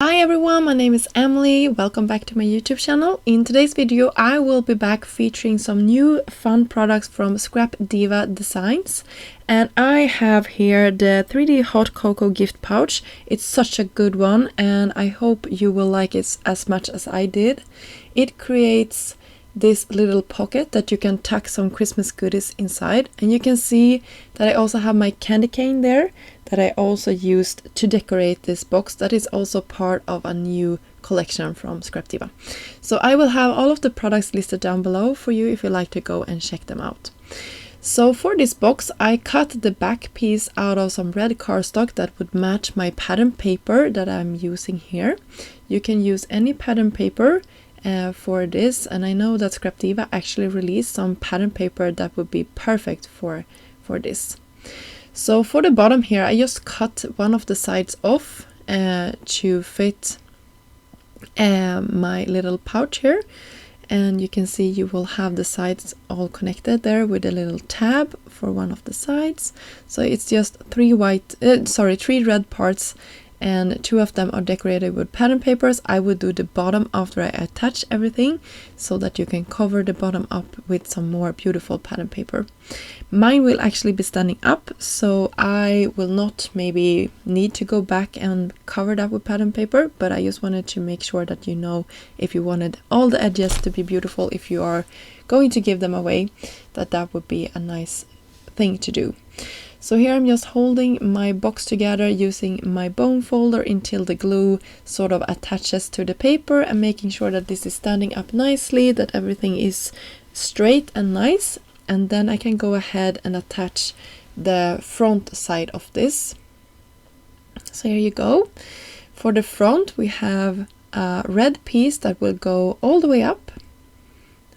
Hi everyone, my name is Emily. Welcome back to my YouTube channel. In today's video I will be back featuring some new fun products from Scrap Diva Designs. And I have here the 3D Hot Cocoa gift pouch. It's such a good one and I hope you will like it as much as I did. It creates this little pocket that you can tuck some Christmas goodies inside, and you can see that I also have my candy cane there that I also used to decorate this box. That is also part of a new collection from Scrap Diva. So I will have all of the products listed down below for you if you like to go and check them out. So for this box I cut the back piece out of some red cardstock that would match my pattern paper that I'm using here. You can use any pattern paper for this, and I know that Scrap Diva actually released some pattern paper that would be perfect for this. So for the bottom here I just cut one of the sides off to fit my little pouch here, and you can see you will have the sides all connected there with a little tab for one of the sides. So it's just three red parts, and two of them are decorated with pattern papers. I would do the bottom after I attach everything so that you can cover the bottom up with some more beautiful pattern paper. Mine will actually be standing up, so I will not maybe need to go back and cover that with pattern paper, but I just wanted to make sure that you know, if you wanted all the edges to be beautiful, if you are going to give them away, that would be a nice thing to do. So here I'm just holding my box together using my bone folder until the glue sort of attaches to the paper, and making sure that this is standing up nicely, that everything is straight and nice. And then I can go ahead and attach the front side of this. So here you go. For the front we have a red piece that will go all the way up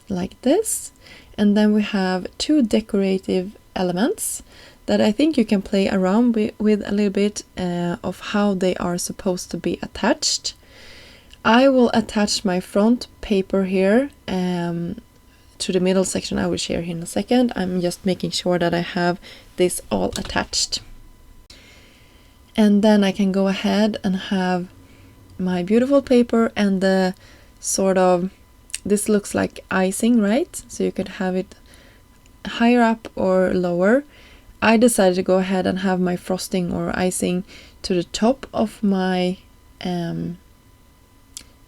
like this, and then we have two decorative elements that I think you can play around with a little bit of how they are supposed to be attached. I will attach my front paper here to the middle section. I will share here in a second. I'm just making sure that I have this all attached. And then I can go ahead and have my beautiful paper and the sort of, this looks like icing, right? So you could have it higher up or lower. I decided to go ahead and have my frosting or icing to the top of my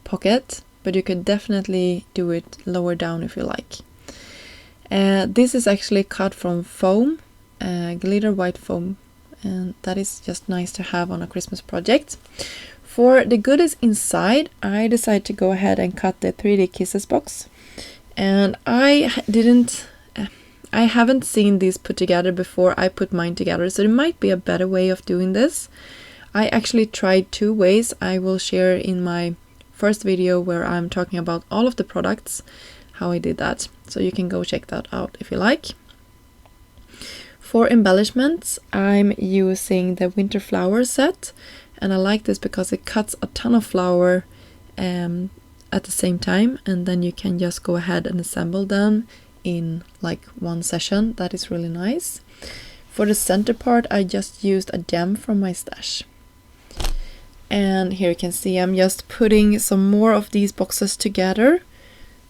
pocket, but you could definitely do it lower down if you like. This is actually cut from foam, glitter white foam, and that is just nice to have on a Christmas project. For the goodies inside, I decided to go ahead and cut the 3D Kisses box, and I haven't seen these put together before I put mine together, so there might be a better way of doing this. I actually tried two ways. I will share in my first video where I'm talking about all of the products, how I did that. So you can go check that out if you like. For embellishments, I'm using the winter flower set, and I like this because it cuts a ton of flower at the same time, and then you can just go ahead and assemble them in like one session. That is really nice. For the center part I just used a gem from my stash. And here you can see I'm just putting some more of these boxes together,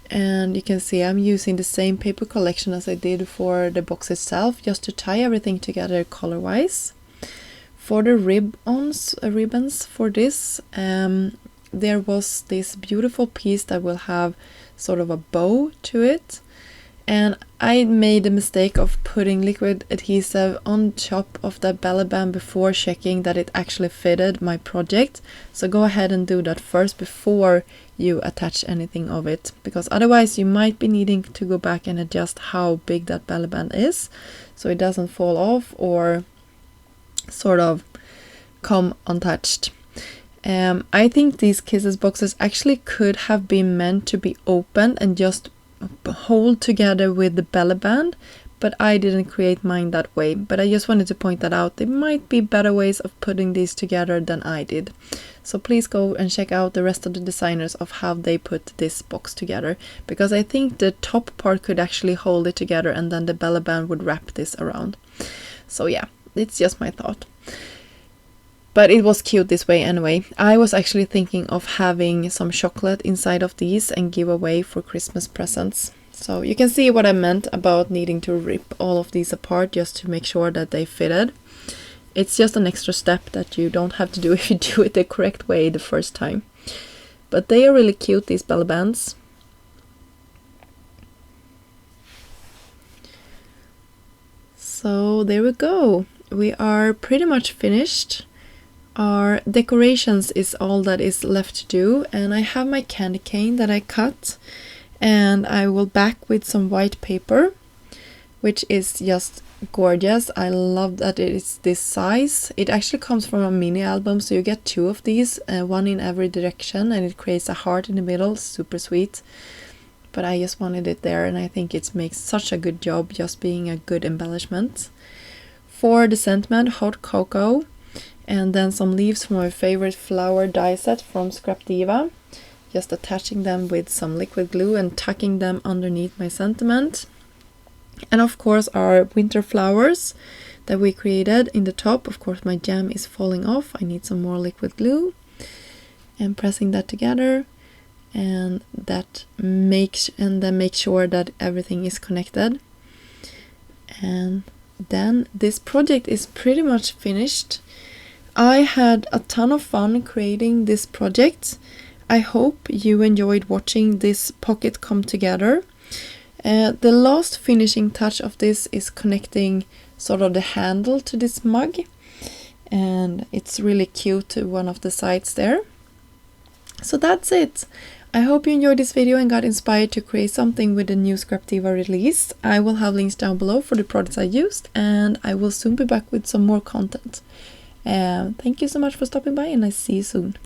and you can see I'm using the same paper collection as I did for the box itself, just to tie everything together color wise. For the ribbons for this, there was this beautiful piece that will have sort of a bow to it. And I made the mistake of putting liquid adhesive on top of the belly band before checking that it actually fitted my project. So go ahead and do that first before you attach anything of it, because otherwise you might be needing to go back and adjust how big that belly band is, so it doesn't fall off or sort of come untouched. I think these Kisses boxes actually could have been meant to be opened and just hold together with the belly band, but I didn't create mine that way. But I just wanted to point that out. There might be better ways of putting these together than I did. So please go and check out the rest of the designers of how they put this box together, because I think the top part could actually hold it together and then the belly band would wrap this around. So yeah, it's just my thought. But it was cute this way anyway. I was actually thinking of having some chocolate inside of these and give away for Christmas presents. So you can see what I meant about needing to rip all of these apart just to make sure that they fitted. It's just an extra step that you don't have to do if you do it the correct way the first time. But they are really cute, these belly bands. So there we go. We are pretty much finished. Our decorations is all that is left to do, and I have my candy cane that I cut, and I will back with some white paper, which is just gorgeous. I love that it is this size. It actually comes from a mini album, so you get 2 of these, one in every direction, and it creates a heart in the middle. Super sweet. But I just wanted it there, and I think it makes such a good job just being a good embellishment. For the sentiment, hot cocoa, and then some leaves from my favorite flower die set from Scrap Diva. Just attaching them with some liquid glue and tucking them underneath my sentiment. And of course our winter flowers that we created in the top. Of course my jam is falling off. I need some more liquid glue. And pressing that together. And then make sure that everything is connected. And then this project is pretty much finished. I had a ton of fun creating this project. I hope you enjoyed watching this pocket come together. The last finishing touch of this is connecting sort of the handle to this mug, and it's really cute to one of the sides there. So that's it. I hope you enjoyed this video and got inspired to create something with the new Scrap Diva release. I will have links down below for the products I used, and I will soon be back with some more content. Thank you so much for stopping by, and I see you soon.